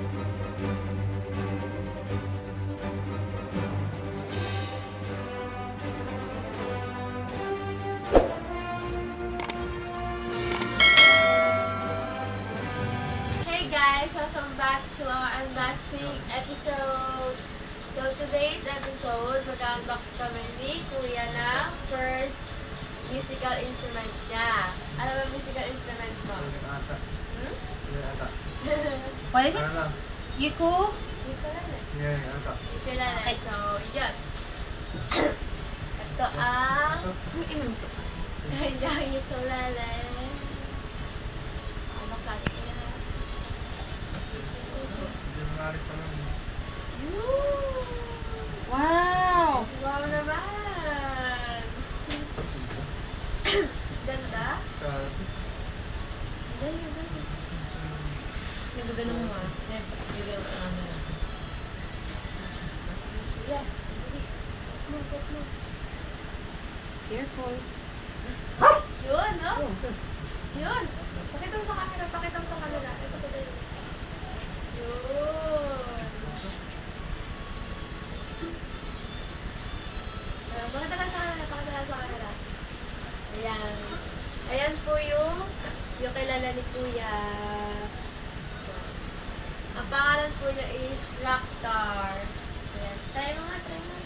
Hey guys! Welcome back to our unboxing episode. So today's episode, mag-unbox kami ni Kuya ng first musical instrument niya. Ano ba musical instrument mo? Ata. Hmm? Ata. What is it? Ano lang? Yuku? Ukulele. Yeah, ata. Ukulele. Okay. So, yun. Ito ang kanyang ukulele. Ano ka niya? January pa lang. Wow! Wow naman! Ganda? Ganda. Nagagano mo ah. Nagagano ka namin. Yeah. Get mo. Careful. Yun, no? Yun. Pakita mo sa camera. Pakita mo sa camera. Ito pa tayo. Yun. Pakita ka sa camera. Pakita ka sa camera. Ayan. Ayan po yung kilala ni Kuya. Ang pangalan po niya is Rockstar. Ayan. Try mo nga, try mo.